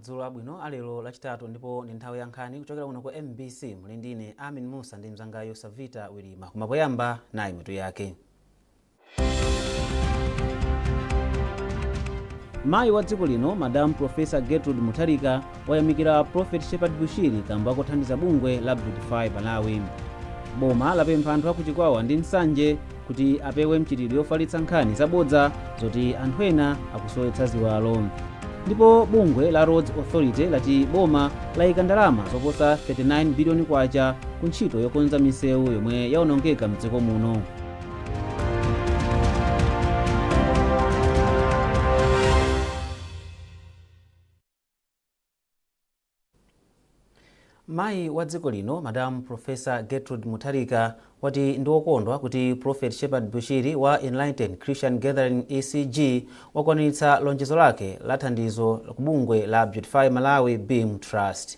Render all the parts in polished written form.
madzulo abwino alero lachitatu ndipo ndi nthawi ya nkhani kuchokera kuno ku MBC muli ndine Amin Musa ndi mzangayo Savita Wilima. Kumapoyamba nayi mitu yake. Mayi wa dziko lino Madam Professor Gertrude Mutharika wayamikira Prophet Shepherd Bushiri kamba kothandiza bungwe la Beautify Malawi. Boma lapempha anthu akuchikwawa ndi nsanje kuti apewe mchitidwe yofalitsa nkhani zabodza zoti anthu ena akusowetsa ziwalo. Ndipo bungwe la Roads Authority lati boma layika ndalama zoposa 39 biliyoni kwacha ku ntchito yokonza misewu yomwe yaonongeka mdziko muno. Mayi wa dziko lino Madam Professor Gertrude Mutharika wati ndiwokondwa kuti Prophet Shepherd Bushiri wa Enlightened Christian Gathering ECG wakwaniritsa lonjezo lake la thandizo ku bungwe la Beautify Malawi Beam Trust.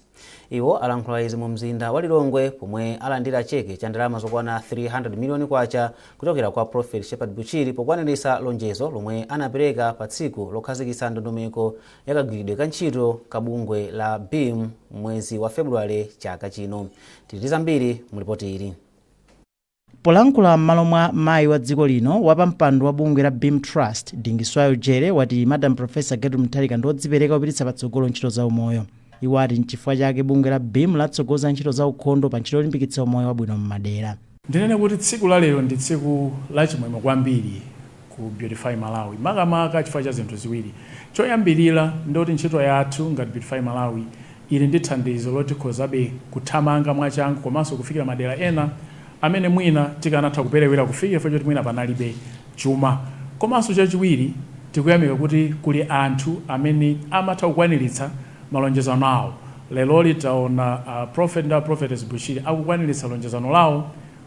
Iwo alankhula izi mu mzinda wa Lilongwe pomwe alandira cheke cha ndalama zokwana 300 miliyoni kwacha kuchokera kwa Prophet Shepherd Bushiri pokwaniritsa lonjezo lomwe anapereka pa tsiku lokhazikitsa ndondomeko yakagwiridwe ka ntchito ka bungwe la Beam mwezi wa Februwale chaka chino. Tili zambiri mu ripoti ili. Polankhula m'malo mwa mayi wa dziko lino wapampando wa bungwe la Beam Trust Dingiswayo Jere wati Madam Professor Gertrude Mutharika ndodzipereka kupititsa patsogolo ntchito za umoyo. Iwo ati n'chifukwa chake bungwe la Beam latsogoza ntchito za ukhondo pa ntchito yolimbikitsa umoyo wabwino m'madera. Ndinene kuti tsiku la lero ndi tsiku la chimwemwe kwambiri ku Beautify Malawi. Makamaka chifukwa cha zinthu ziwiri. Choyambirira ndoti ntchito yathu ngati Beautify Malawi ili ndi thandizo lotikhozabe kuthamanga mwachangu komanso kufikira madera ena amene mwina tikanatha kuperewera kufikira chifukwa choti mwina panalibe chuma. Komanso chachiwiri tikuyamika kuti kuli anthu amene amatha kukwaniritsa malonjezano awo. Lero litaona Prophet and Prophetess Bushiri akukwaniritsa lonjezano lawo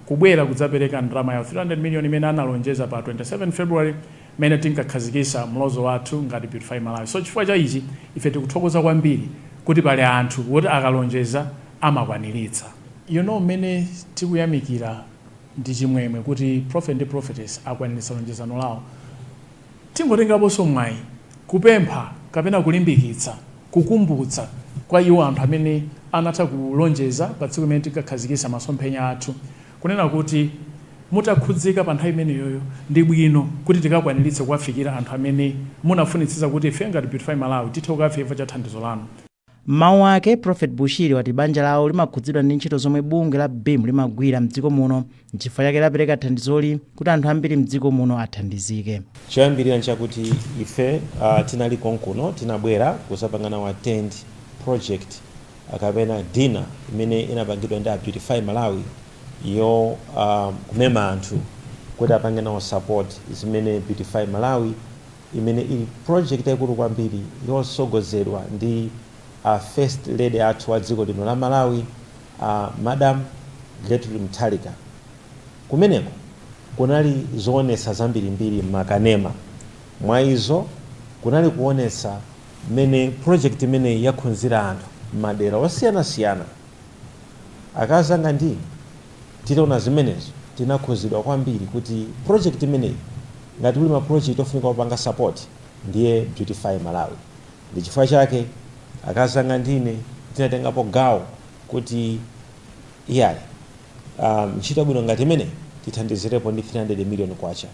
kubwera kudzapereka ndalama ya 300 miliyoni imene analonjeza pa 27 February mene tinkakhazikitsa mlozo wathu ngati Beautify Malawi. So chifukwa cha ichi ife tikuthokoza kwambiri kuti pali anthu woti akalonjeza amakwaniritsa. Mene tikuyamikira ndi chimwemwe kuti Prophet and Prophetess akwaniritsa lonjezano lawo. Tingotengaponso mwayi kupempha kapena kulimbikitsa kukumbutsa kwa iwo anthu amene anatha kulonjeza pa tsiku limene tikakhazikitsa masomphenya athu kunena kuti mutakhudzika pa nthawi imeneyoyo ndi bwino kuti tikakwaniritse kuwafikira anthu amene munafunitsitsa kuti ife ngati Beautify Malawi tithe kukafika chifukwa cha thandizo lanu. Mawu ake Prophet Bushiri wati banja lawo limakhudzidwa ndi ntchito zomwe bungwe la Beam limagwira mdziko muno n'chifukwa chake lapereka thandizoli kuti anthu ambiri mdziko muno athandizike. Choyambirira nchakuti ife tinali konkuno tinabwera kusapangana wa attend project akapena dinner imene inapangidwa ndi Beautify Malawi yo kumema anthu kuti apange nawo support zimene Beautify Malawi imene ili project yaikulu kwambiri yosogozedwa ndi First Lady athu wa dziko lino la Malawi Madam Gertrude Mutharika. Kumeneko kunali zoonesa zambirimbiri makanema mwa izo kunali kuonesa mene project imene yakhunzira anthu madera osiyanasiyana. Akazanga ndi titaona zimenezo tinakhuzidwa kwambiri kuti project imene ngati uli ma project ofunika kupanga support ndiye Beautify Malawi. Ndi chifukwa chake akazanga ndine tinatengapo gawo kuti iyayi ntchito bwino ngati imene tithandizirepo ndi 300 miliyoni kwacha.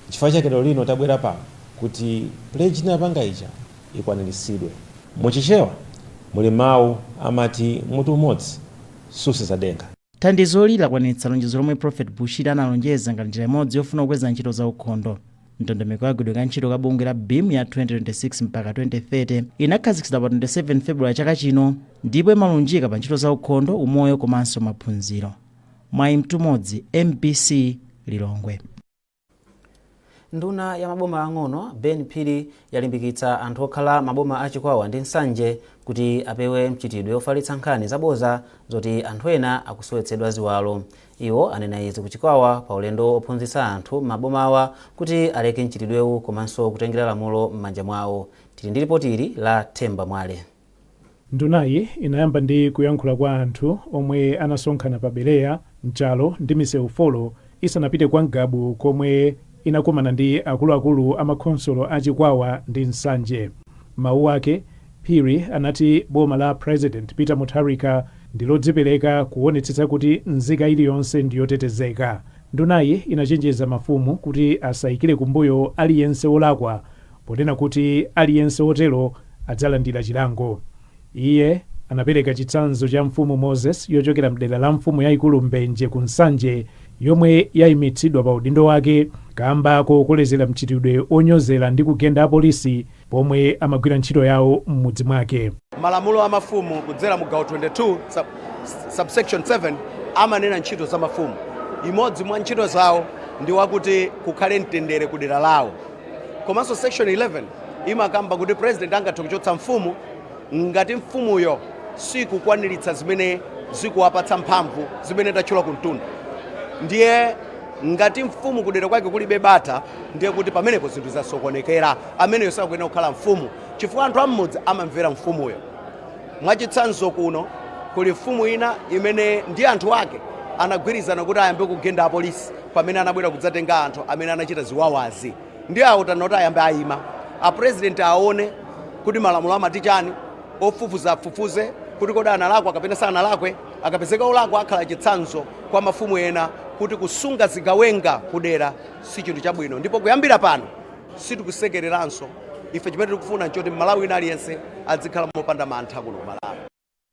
Chifukwa chake lero lino tabwera pano kuti pledge inapanga ija ikwaniritsidwe. Muchichewa muli mawu amati mutu umodzi susizadenga. Thandizoli lakwaniritsa lonjezo lomwe Prophet Bushiri analonjeza ngati njira imodzi yofuna kukweza ntchito za ukhondo. Ndondomeko yagwidwe ka ntchito ka bungwe la Beam ya 2026 mpaka 2030 inakhazikitsidwa pa 27 February chaka chino ndipo imalunjika pa ntchito za ukhondo, umoyo komanso maphunziro. Mwayi mtumodzi MBC Lilongwe. Nduna ya maboma ang'ono Ben Phiri yalimbikitsa anthu okhala maboma achikwawa ndi nsanje kuti apewe mchitidwe yofalitsa nkhani zabodza zoti anthu ena akusowetsedwa ziwalo. Iwo anena izi kuchikwawa pa ulendo ophunzitsa anthu mabomawa kuti aleke mchitidwewu komanso kutengera lamulo m'manja mwawo. Tili ndi ripoti ili la Themba Mwale. Ndunayi inayamba ndi kuyankhula kwa anthu omwe anasonkhana pa Bereya, Mchalo ndi misewu folo isanapite kwa Ngabu komwe inakumana ndi akuluakulu amakhonsolo achikwawa ndi nsanje. Mawu ake Phiri anati boma la President Peter Mutharika ndilodzipereka kuonetsetsa kuti nzika iliyonse ndiyotetezeka. Ndunayi inachenjeza mafumu kuti asayikire kumbuyo aliyense wolakwa ponena kuti aliyense wotero adzalandira chilango. Iye anapereka chitsanzo cha mfumu Moses yochokera mdera la mfumu yayikulu Mbenje ku Nsanje yomwe yayimitsidwa pa udindo wake kamba kokolezera mchitidwe onyozera ndi kugenda apolisi pomwe amagwira ntchito yawo m'mudzi mwake. Malamulo a mafumu kudzera mu gawo 22 subsection 7 amanena ntchito za mafumu. Imodzi mwa ntchito zawo ndi wakuti kukhale mtendere ku dera lawo. Komanso section 11 imakamba kuti president angathe kuchotsa mfumu ngati mfumuyo sikukwaniritsa zimene zikuwapatsa mphamvu zimene tachula kumtunda. Ndiye ngati mfumu kudera kwake kulibe bata ndiye kuti pamenepo zinthu zasokonekera ameneyo sakuyenera kukhala mfumu chifukwa anthu am'mudzi amamvera mfumuyo. Mwachitsanzo kuno kuli mfumu ina imene ndi anthu ake anagwirizana kuti ayambe kugenda apolisi pamene anabwera kudzatenga anthu amene anachita ziwawazi. Ndiye awo tanoti ayambe ayima apresident aone kuti malamulo amati chani, ofufuza afufuze kuti kodi analakwa kapena sanalakwe, akapezeka olakwa akhala chitsanzo kwa mafumu ena kuti kusunga zigawenga kudera si chinthu chabwino. Ndipo kuyambira pano sitikusekereranso ife chimene tikufuna nchoti Malawi ina aliyense adzikhala mopanda mantha kuno Malawi.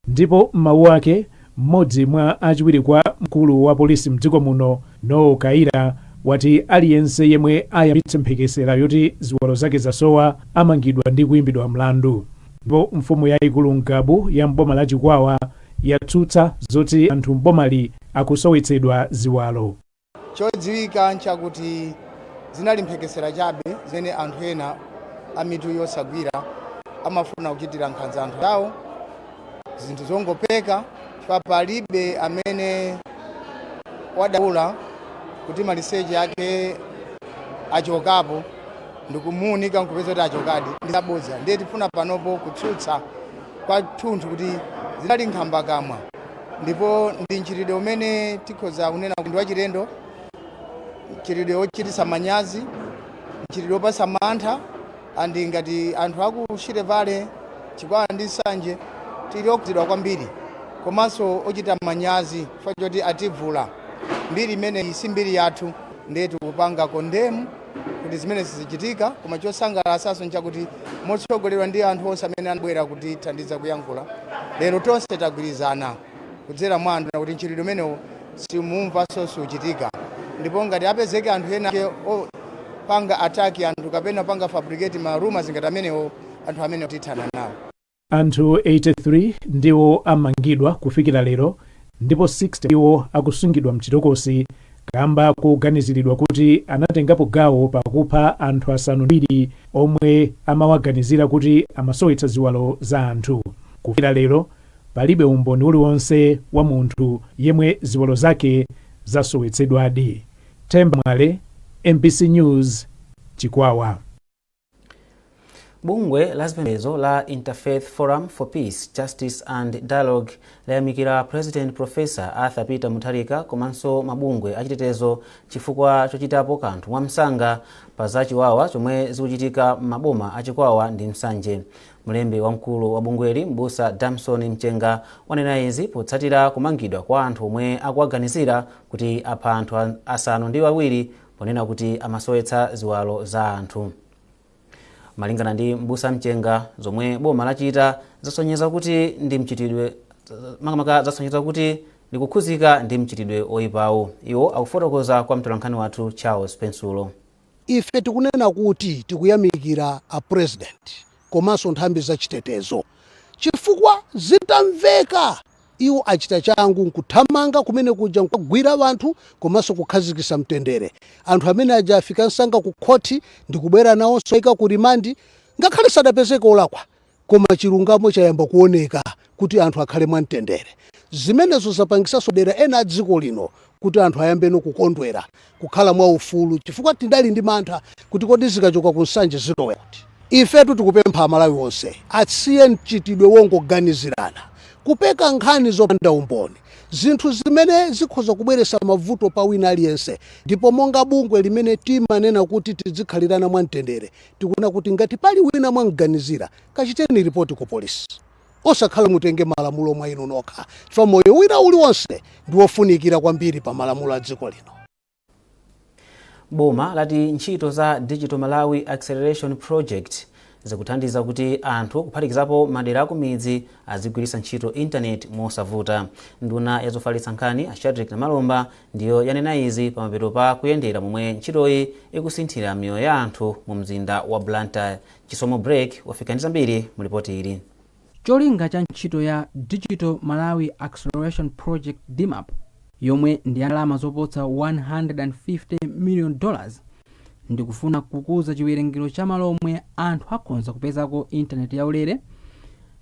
Ndipo m'mawu ake mmodzi mwa achiwiri kwa mkulu wa polisi mdziko muno Noah Kaira wati aliyense yemwe ayambitse mphekesera yoti ziwalo zake zasowa amangidwa ndi kuyimbidwa mlandu. Ndipo mfumu yayikulu Ngabu ya mboma la Chikwawa yatsutsa zoti anthu mbomali akusowetsedwa ziwalo. Chodziwika nchakuti zinali mphekesera chabe zene anthu ena amitu yosagwira amafuna kuchitira nkhanza anthu awo zinthu zongopeka palibe amene wadaula kuti maliseche yake achokapo ndikumuunika nkupeza kuti achokadi ndisabodza. Ndiye tifuna panopo kutsutsa kwa thunthu kuti zinali nkhamba kamwa ndipo ndi mchitidwe umene tikhoza kunena kuti wachilendo, mchitidwe wochititsa manyazi, mchitidwe wopatsa mantha. Andi ngati anthu akuchite vale Chikwawa ndi Nsanje tili okuzidwa kwambiri komanso ochita manyazi chifukwa choti ativula mbiri imene si mbiri yathu. Ndiye tikupanga kondemu kuti zimene sizichitika, koma chosangalatsa nchakuti motsogoleredwa ndi anthu onse amene anabwera kutithandiza kuyankhula lero tonse tagwirizana kudzera mwa anthu kuti mchitidwe umenewo simumvanso suchitika. Ndipo ngati apezeke anthu ena panga ataki anthu kapena panga fabricate rumors ngati amenewo, anthu amene tithana nawo. Anthu 83 ndiwo amangidwa kufikira lero ndipo 60 iwo akusungidwa mchitokosi kamba kuganiziridwa kuti anatengapo gawo pakupha anthu asanu ndi awiri omwe amawaganizira kuti amasowetsa ziwalo za anthu. Kufikira lero palibe umboni uliwonse wa munthu yemwe ziwalo zake zasowetsedwadi. Temba Mwale, MBC News, Chikwawa. Bungwe la zipembedzo la Interfaith Forum for Peace, Justice and Dialogue layamikira President Professor Arthur Peter Mutharika komanso mabungwe achitetezo chifukwa chochitapo kanthu mwamsanga pa zachiwawa chomwe zikuchitika m'maboma a Chikwawa ndi Nsanje. Mlembi wamkulu wa bungweli Mbusa Damson Mchenga wanena izi potsatira kumangidwa kwa anthu omwe akuwaganizira kuti apha anthu asanu ndi awiri ponena kuti amasowetsa ziwalo za anthu. Malingana ndi Mbusa Mchenga, zomwe boma lachita zasonyeza kuti ndi mchitidwe makamaka zasonyeza kuti likukhuzika ndi mchitidwe oyipawo. Iwo akufotokoza kwa mtolankhani wathu Charles Pensulo. Ife tikunena kuti tikuyamikira a president komanso nthambi za chitetezo chifukwa zitamveka iwo achita changu nkuthamanga kumene kuja nkugwira anthu komanso kukhazikitsa mtendere. Anthu amene aja afika nsanga ku khoti ndikubwera nawonso ika ku rimandi ngakhale sadapezeka olakwa koma chilungamo chayamba kuoneka kuti anthu akhale mwamtendere. Zimenezo zapangisaso dera ena a dziko lino kuti anthu ayambe kukondwera kukhala mwa ufulu chifukwa tindali ndi mantha kuti kodi zikachoka ku Nsanje zilowe kuti. Ifetu tikupempha Malawi onse atsiye mchitidwe wongoganizirana kupeka nkhani zopanda umboni zinthu zimene zikhoza kubweretsa mavuto pa wina aliyense. Ndipo monga bungwe limene timanena kuti tizikhalirana mwamtendere, tikuna kuti ngati pali wina mwamganizira, kachiteni ripoti ku polisi, osakhala mutenge malamulo mwa inu nokha, chifukwa moyo wina uliwonse ndi wofunikira kwambiri pa malamulo a dziko lino. Boma lati ntchito za Digital Malawi Acceleration Project zikuthandiza kuti anthu kuphatikizapo madera akumidzi azigwiritsa ntchito internet mosavuta. Nduna yazofalitsa nkhani a Shadrack Namalomba ndiyo yanena izi pamapeto pa kuyendera momwe ntchitoyi ikusinthira miyoyo ya anthu mu mzinda wa Blantyre. Chisomo Break wafika ndi zambiri mu ripoti ili. Cholinga cha ntchito ya Digital Malawi Acceleration Project DMAP yomwe ndi ndalama zoposa $150 million ndikufuna kukuza chiwerengero cha malo omwe anthu akhoza kupezako intaneti yaulere,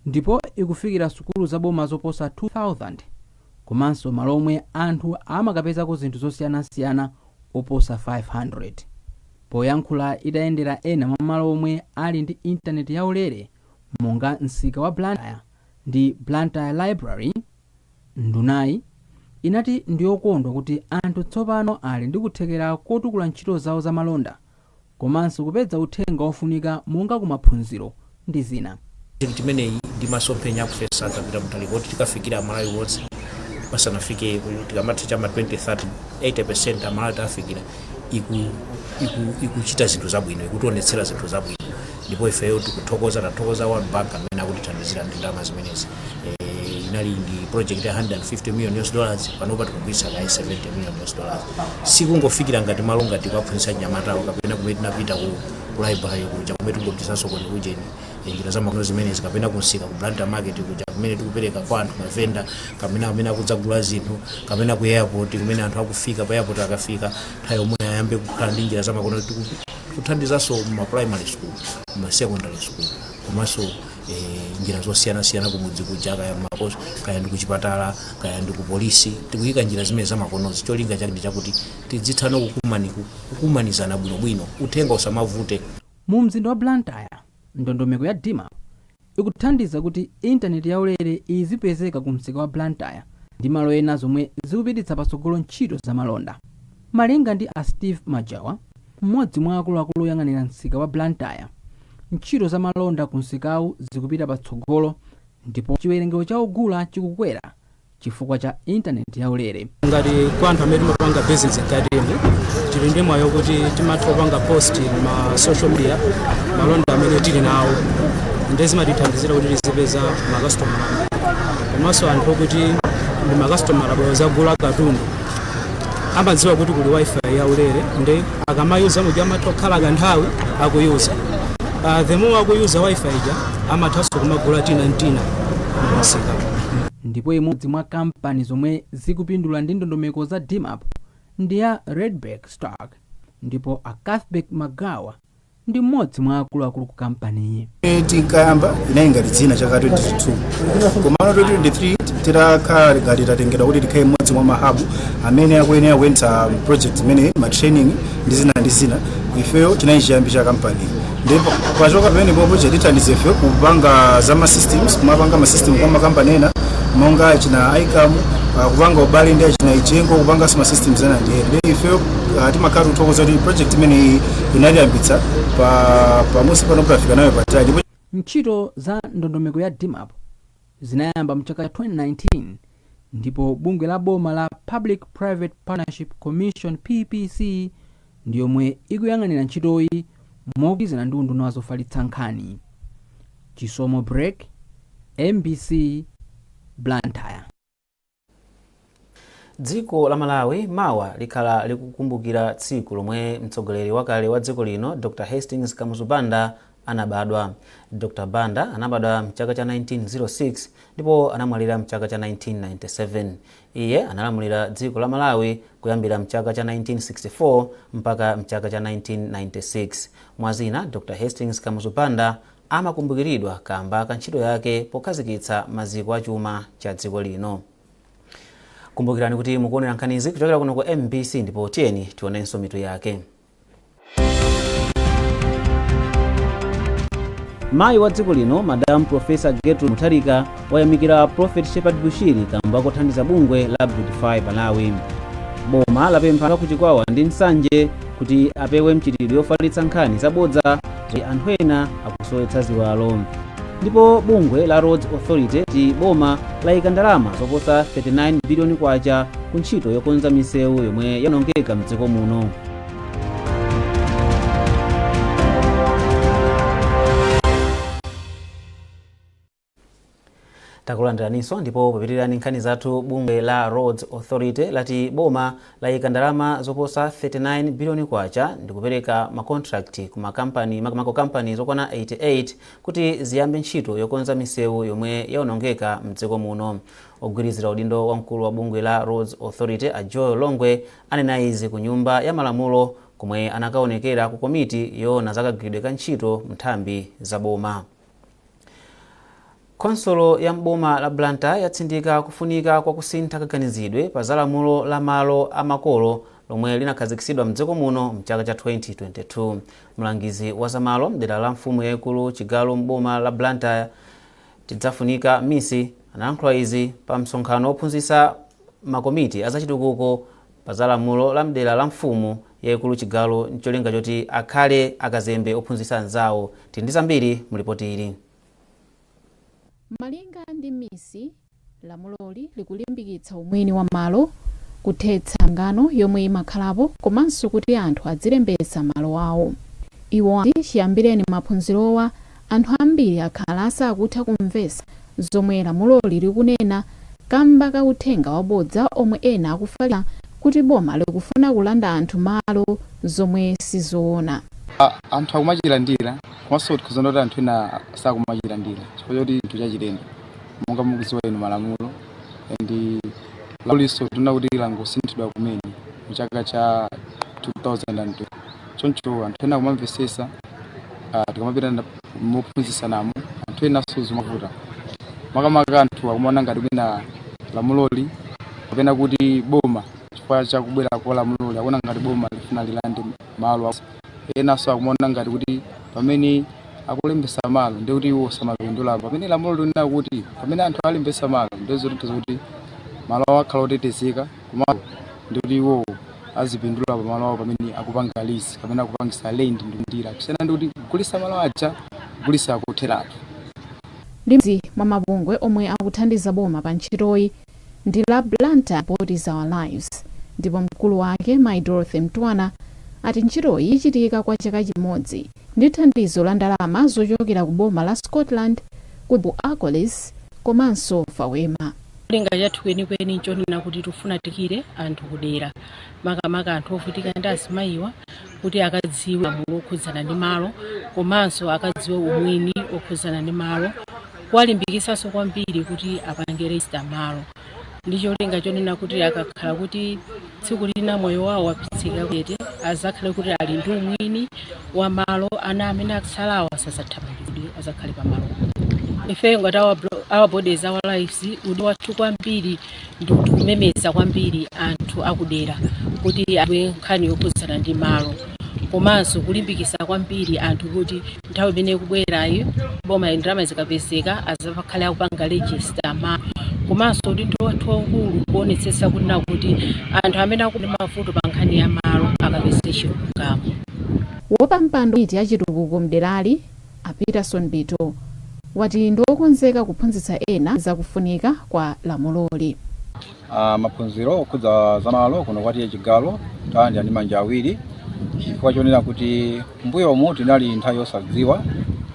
ndipo ikufikira sukulu za boma zoposa 2000 komanso malo omwe anthu amakapezako zinthu zosiyanasiyana oposa 500. Poyankhula idayendera ena mwa malo omwe ali ndi intaneti yaulere monga msika wa Blantyre ndi Blantyre Library, ndunayi inati ndiyokondwa kuti anthu tsopano ali ndi kuthekera kotukula ntchito zawo za malonda komanso kupeza uthenga ofunika monga kumaphunziro ndi zina. Timeneyi ndi masomphenya akufesa kapita mutali kuti tikafikira Malawi wonse pasanafike tikamati chama 2030 80% amalawi tafikira ikuchita zinthu zabwino, ikutionetsera zinthu zabwino, ndipo ifeyo tikuthokoza World Bank amene akutithandizira ndi ndalama zimenezi. Inali ndi project ya $150 million panopa tikugwiritsa $70 million. Sikungofikira ngati malo ngati kwaphunzitsa nyamatawo kapena kumene tinapita ku library kuja kumene tingotisanso kodi kujeni njira za makono zimenezi kapena kunsika ku Blantyre market kuja kumene tikupereka kwa anthu mavenda kapena amene akudzagula zinthu kapena ku airport kumene anthu akufika pa airport akafika nthawi yomwe ayambe kukhala ndi njira za makono tikuthandizanso mu primary school, mu secondary school, komanso njira zosiyanasiyana kumudzi kuja kaya makoso kaya ndi kuchipatala kaya ndi ku polisi tikuyika njira zimene za makonozi. Cholinga chake ndi chakuti tidzithana kukumanizana bwinobwino, uthenga usamavute. Mu mzinda wa Blantyre, ndondomeko ya DMAP ikuthandiza kuti intaneti yaulere izipezeka ku msika wa Blantyre ndi malo ena zomwe zikupititsa patsogolo ntchito za malonda. Malinga ndi a Steve Majawa, mmodzi mwa akuluakulu oyang'anira msika wa Blantyre, ntchito za malonda ku msikawu zikupita patsogolo ndipo chiwerengero cha ogula chikukwera chifukwa cha intaneti yaulere. Ngati kwa anthu amene timapanga business garden tili ndi mwayo kuti timatopanga post ma social media malonda amene tili nawo ndi zimatithandizira kuti tizipeza makastomala komanso anthu okuti ndi makastomala bweza gula katundu amadziwa kuti kuli wifi yaulere ndi akamayuza muja amatokhala kanthawi akuyuza. The more akuyuza wifi ija amathaso kumagula tina msika. Ndipo imodzi mwa kampani zomwe zikupindula ndi ndondomeko za DMAP ndi ya Redback Stock, ndipo a Cuthbert Magawa ndi mmodzi mwa akuluakulu ku kampaniyi. Tinkayamba inainga dzina chaka 22 komano 2023 tirakhala ngati tatengera kuti tikhale mmodzi mwa mahabu amene akuyenera kuyendetsa project imene ma training ndi zina ifeyo tinayiyambi cha kampani. Ndipo pachoka pamene project ithandize ifeyo kupanga za ma systems, kumapanga ma system kwa makampani ena monga china ICAM, kupanga ubale ndi china ichengo, kupanga ma systems ena ndiye ifeyo timakhala kuthokoza kuti project imene inayambitsa pamusi pano pafika nayo patali. Ntchito za ndondomeko ya DMAP zinayamba mchaka 2019 ndipo bungwe la boma la Public Private Partnership Commission PPC ndiyomwe ikuyang'anira ntchitoyi mogwirizana ndi unduna wazofalitsa nkhani. Chisomo Break, MBC, Blantyre. Dziko la Malawi mawa likhala likukumbukira tsiku lomwe mtsogoleri wakale wa dziko lino Dr. Hastings Kamuzu Banda anabadwa. Dr. Banda anabadwa mchaka cha 1906 ndipo anamwalira mchaka cha 1997. Iye analamulira dziko la Malawi kuyambira mchaka cha 1964 mpaka mchaka cha 1996. Mwazina Dr. Hastings Kamuzu Banda amakumbukiridwa kamba ka ntchito yake pokhazikitsa maziko a chuma cha dziko lino. Kumbukirani kuti mukuonera nkhanizi kuchokera kuno ku MBC ndipo tiyeni tionenso mitu yake. Mayi wa dziko lino Madam Professor Gertrude Mutharika wayamikira Prophet Shepard Bushiri kamba kothandiza bungwe la Beautify Malawi. Boma lapempha kuchikwawa ndi nsanje kuti apewe mchitidwe yofalitsa nkhani zabodza kuti anthu ena akusowetsa ziwalo. Ndipo bungwe la Roads Authority ti boma layika ndalama zoposa 39 biliyoni kwacha ku ntchito yokonza misewu yomwe yanongeka mdziko muno. Takulandiraniso ndipo popitirani nkhani zathu. Bungwe la Roads Authority lati boma layika ndalama zoposa 39 biliyoni kwacha ndikupereka makontrakti ku makampani zokwana 88 kuti ziyambe ntchito yokonza misewu yomwe yaonongeka mdziko muno. Ogwirizira udindo wa mkulu wa bungwe la Roads Authority a Joel Longwe anena izi ku nyumba ya malamulo komwe anakaonekera ku komiti yoona zakagwiridwe ka ntchito nthambi za boma. Konsolo ya mboma la Blantyre yatsindika kufunika kwa kusintha kaganizidwe pa zalamulo la malo amakolo lomwe linakhazikitsidwa mdziko muno mchaka cha 2022. Mlangizi wa zamalo mdera la mfumu yaikulu Chigalu mboma la Blantyre tidzafunika misi anayankhula izi pa msonkhano ophunzitsa makomiti azachitukuko pa zalamulo la mdera la mfumu yaikulu Chigalu ncholinga choti akhale akazembe ophunzitsa anzawo. Tindi zambiri mulipoti ili. Malinga ndi misi, lamuloli likulimbikitsa umwini wa malo, kuthetsa ngano yomwe imakhalapo komanso kuti anthu adzilembetsa malo awo. Iwo ati chiyambireni maphunzirowa anthu ambiri akhala sakutha kumvetsa zomwe lamuloli likunena kamba ka uthenga wabodza omwe ena akufalira kuti boma likufuna kulanda anthu malo zomwe sizoona. Anthu akumachilandira komanso tikuzonda kuti anthu ena sakumachilandira chifukwa choti chinthu chachilendo monga mukudziwa inu malamulo ndi lamuliso tuna kuti langosinthidwa kumene mu chaka cha 2002. Choncho anthu ena akumamvesesa tikamapita mophunzitsa namo anthu ena sozimavuta makamaka anthu akumaona ngati kwina lamuloli kapena kuti boma chifukwa chakubwera kwa lamuloli akuona ngati boma lifuna lilande malo ena so akumaona ngati kuti pamene akulembesa malo ndi kuti iwo samapindula pamene lamulo lina kuti pamene anthu alembesa malo ndizo kuti malo akhala otetezeka koma ndi kuti iwo azipindula pa malo awo pamene akupanga lease kapena akupangisa land ndundira kusiyana ndi kuti kugulisa malo aja kugulisa akutheratu. Limodzi mwa mabungwe omwe akuthandiza boma pa ntchitoyi ndi la Blantyre Bodies Our Lives ndipo mkulu wake Mai Dorothy Mtwana ati ntchitoyi ichitika kwa chaka chimodzi ndi thandizo la ndalama zochokera ku boma la Scotland ku Acolis komanso Fawema. Linga chathu kwenikweni nchonena kuti tufuna tikire anthu kudera makamaka anthu ovutika ndi azimayiwa kuti akadziwe lamulo okhudzana ndi malo komanso akadziwe umwini okhudzana ndi malo kuwalimbikisanso kwambiri kuti apange register malo. Ndicho linga chonena kuti akakhala kuti tsiku lina moyo wawo wapitsika kuti azakhale kuti ali ndi umwini wa malo ana amene akusalawa asazathamanga kuti azakhale pa malo. Ife ngati our Bodies Our Lives udi wathu kwambiri ndi kumemeza kwambiri anthu akudera kuti awe nkhani yokhudzana ndi malo komanso kulimbikisa kwambiri anthu kuti nthawi imene kubwerayo boma ndalama zikapezeka azakhale akupanga register malo komanso kuti ndi wathu waukulu kuonetsetsa kuti anthu amene akuli mavuto pa nkhani ya malo akapeze chilungamo. Wapampando iti achitukuko mderali a Peterson Bito wati ndokonzeka kuphunzitsa ena zakufunika kwa lamuloli. Maphunziro okhudza za malo kuno kwati Chigalu tandi ndi manja awiri chifukwa chonena kuti mbuyo omwe tinali nthawi yosadziwa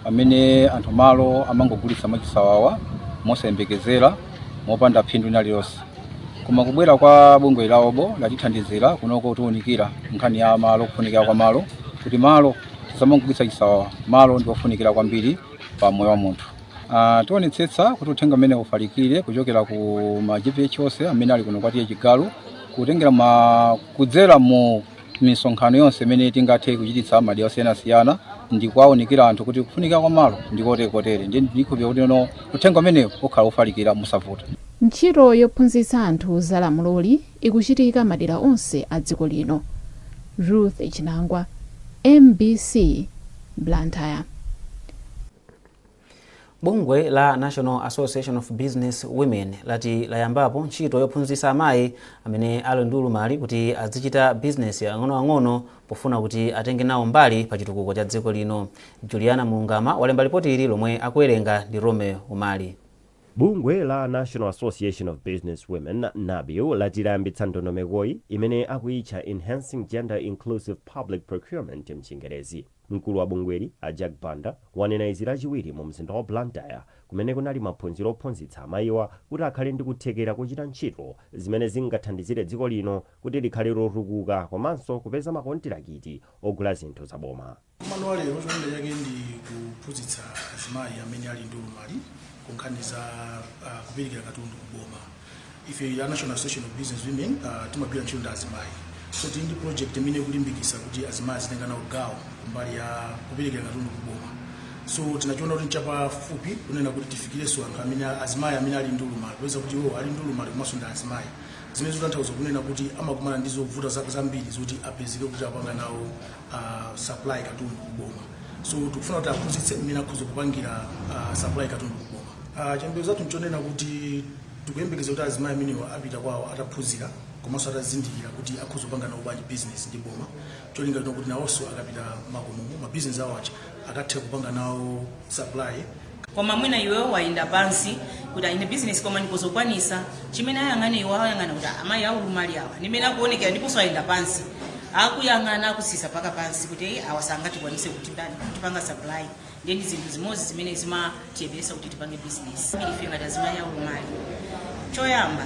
amene anthu malo amangogulitsa machisawawa mosayembekezera mopanda phindu lililonse. Koma kubwera kwa bungwe lawobo latithandizira kunoko tiunikira nkhani ya malo kufunikira kwa malo kuti malo tisamangogulitsa chisawawa malo ndi ofunikira kwambiri pa moyo wa munthu. Tionetsetsa kuti uthenga umene ufalikire kuchokera ku ma GPH onse amene ali kuno kwati Chigalu kutengera kudzera mu misonkhano yonse imene tingathe kuchititsa madera osiyanasiyana ndi kuwaonekera anthu kuti kufunika kwa malo ndikotekotere ndi ndikupira kuti uthenga umene ukhala ufalikira musavuta. Ntchito yophunzitsa anthu za lamuloli ikuchitika madera onse a dziko lino. Ruth Chinangwa, MBC, Blantyre. Bungwe la National Association of Business Women lati layambapo ntchito yophunzitsa amayi amene ali ndi ulumali kuti azichita business ang'onoang'ono pofuna kuti atenge nawo mbali pa chitukuko cha dziko lino. Juliana Mulungama walemba ripoti ili lomwe akuwerenga ndi Romeo Umali. Bungwe la National Association of Business Women NABU lati layambitsa ndondomekoyi imene akuitcha Enhancing Gender Inclusive Public Procurement mchingerezi. Mkulu wa bungweli Jack Banda wanena izi lachiwiri mu mzinda wa Blantyre kumene kunali maphunziro ophunzitsa amayiwa kuti akhale ndi kuthekera kuchita ntchito zimene zingathandizire dziko lino kuti likhale lotukuka komanso kupeza makontirakiti ogula zinthu zaboma. Mano lero cholinga chake ndi kuphunzitsa azimayi amene ali ndi ulumali kunkhani za kuperekera katundu kuboma. Ife ya National Association of Business Women timagwira ntchito ndi azimayi. So tindi project imene kulimbikitsa kuti azimayi zitenga nawo gawo mbali ya kuperekera katundu kuboma. So tinachiona kuti nchapafupi kunena kuti tifikireso anthu amene azimayi amene ali ndi ulumali kuweza kuti iwo ali ndi ulumali komanso ndi azimayi zimene zotanthauza kunena kuti amakumana ndi zovuta zambiri zoti apezeke kuti apanga nawo supply katundu kuboma. So tikufuna kuti aphunzitse mmene akhoza kupangira supply katundu kuboma. Chiyembekezo zathu nchonena kuti tikuyembekeza kuti azimayi amenewo apita kwawo ataphunzira komanso atazindikira kuti akhoza kupanga nawo bwanji business ndi boma. Cholinga chino kuti nawonso akapita makomo ma business awo acha akathe kupanga nawo supply. Koma mwina iwewo wayenda pansi kuti ine business koma ndikuzokwanisa chimene ayang'ane iwo ayang'ana kuti amayi awo ulumali awa nimene akuonekera ndiponso ayenda pansi akuyang'ana akusisa paka pansi kuti awasangati kwanise kuti tipanga supply ndi zinthu zimozi zimene zimatiyebesa kuti tipange business. Ife ngati azimayi awo ulumali choyamba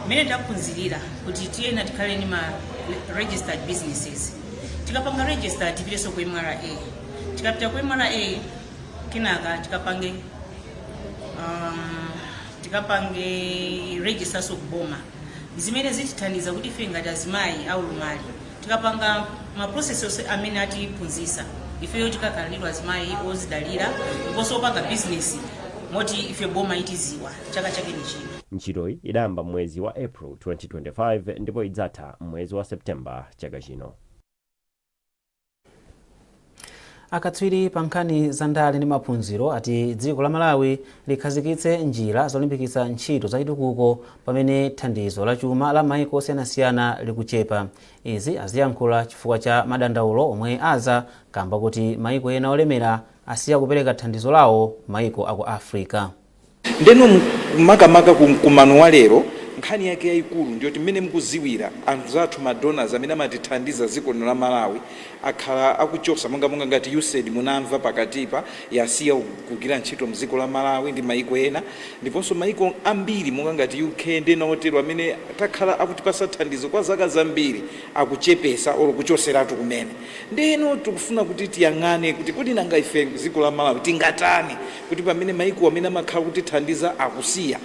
mene taphunzirira kuti tiyena tikhale ni ma registered businesses. Tikapanga register tipireso ku MRA. Tikapita ku MRA kinaka tikapange register so kuboma. Zimene zitithandiza kuti ife ngati azimayi awo ulumali tikapanga ma processes amene atiphunzisa ifeyo tikakalirwa azimayi ozidalira ndiponso opanga business moti ife boma itiziwa chaka chake ni chino. Ntchitoyi idayamba mwezi wa April 2025 ndipo idzatha mwezi wa September chaka chino. Akatswiri pa nkhani za ndale ndi maphunziro ati dziko la Malawi likhazikitse njira zolimbikitsa ntchito za chitukuko pamene thandizo la chuma la maiko osiyanasiyana likuchepa. Izi aziyankhula chifukwa cha madandaulo omwe aza kamba kuti maiko ena olemera asiya kupereka thandizo lawo maiko aku Africa. Ndeno makamaka kumano wa lero nkhani yake yayikulu ndiyoti mmene mukuziwira anthu zathu madonors amene amatithandiza dziko la Malawi akhala akuchosa monga ngati USAID munamva pakatipa yasiya kugwira ntchito mdziko la Malawi ndi maiko ena ndiponso maiko ambiri monga ngati UK ndi naotero amene takhala akutipasa thandizo kwa zaka zambiri akuchepesa olo kuchoseratu kumene. Ndeno tikufuna kuti tiyang'ane kuti kodi nanga ife dziko la Malawi tingatani kuti pamene maiko amene amakhala kutithandiza akusiya.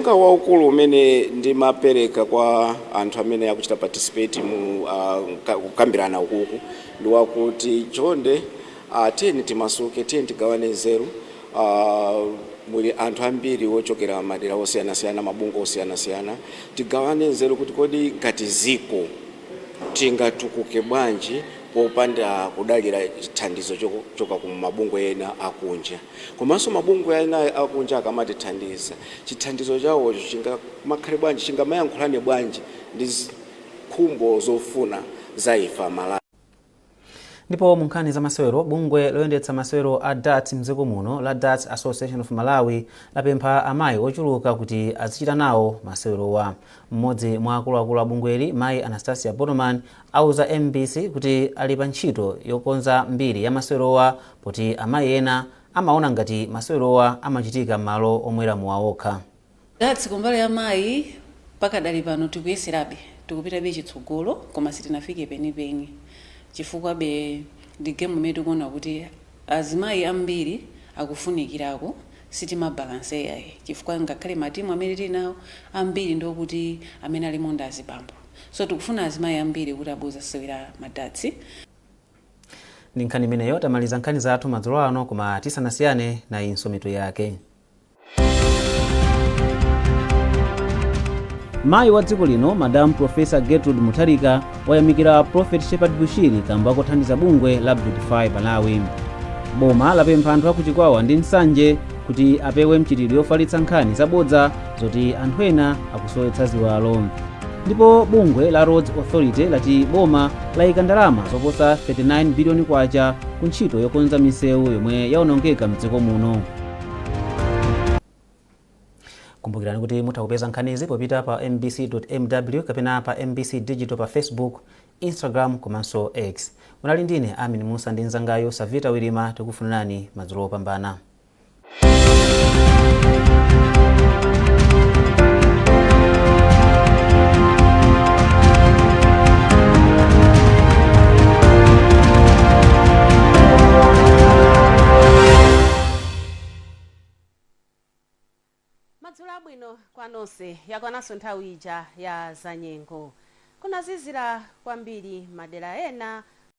Nga waukulu umene ndimapereka kwa anthu amene akuchita participate mu kukambirana ukuku ndi wakuti chonde tiyeni timasuke tiyeni tigawane nzeru. Muli anthu ambiri wochokera madera osiyanasiyana mabungwe osiyanasiyana tigawane nzeru kuti kodi ngati ziko tingatukuke bwanji popanda kudalira thandizo choka ku mabungwe ena akunja. Komanso mabungwe ena akunja akamatithandiza chithandizo chawo chingamakhale bwanji chingamayankhulane bwanji ndi khumbo zofuna za ifa Malawi. Ndipo munkhani za masewero bungwe loyendetsa masewero a darts mdziko muno la Darts Association of Malawi lapempha amayi ochuluka kuti azichita nawo masewerowa. Mmodzi mwa akuluakulu a bungweli mayi Anastasia Bonoman auza MBC kuti ali pa ntchito yokonza mbiri ya masewerowa poti amayi ena amaona ngati masewerowa amachitika m'malo omwera muwaokha. Darts kumbali ya mayi pakadali pano tikuyeserabe tikupitabe chitsogolo koma sitinafike penipeni. Chifukwa be ndi game medu kuona kuti azimayi ambiri akufunikirako sitima balance yayi chifukwa ngakhale matimu amene tinawo ambiri ndo kuti amene ali monda azibambo. So tikufuna azimayi ambiri kuti abuza sewera madatsi. Ndi nkhani imeneyo tamaliza nkhani zathu madzulo ano koma tisanasiyane na inso mitu yake. Mayi wa dziko lino Madam Professor Gertrude Mutharika wayamikira Prophet Shepherd Bushiri kamba kothandiza bungwe la Beautify Malawi. Boma lapempha anthu akuchikwawa ndi nsanje kuti apewe mchitidwe yofalitsa nkhani zabodza zoti anthu ena akusowetsa ziwalo. Ndipo bungwe la Roads Authority lati boma layika ndalama zoposa 39 biliyoni kwacha ku ntchito yokonza misewu yomwe yaonongeka mdziko muno. Kumbukirani kuti mutha kupeza nkhanizi popita pa mbc.mw kapena pa MBC Digital pa Facebook, Instagram komanso X. Munali ndine Amin Musa ndi nzangayo Savita Wirima, tikufunirani madzulo opambana. Madzulo abwino kwa nonse, yakwananso nthawi ija ya zanyengo. Kunazizira kwambiri madera ena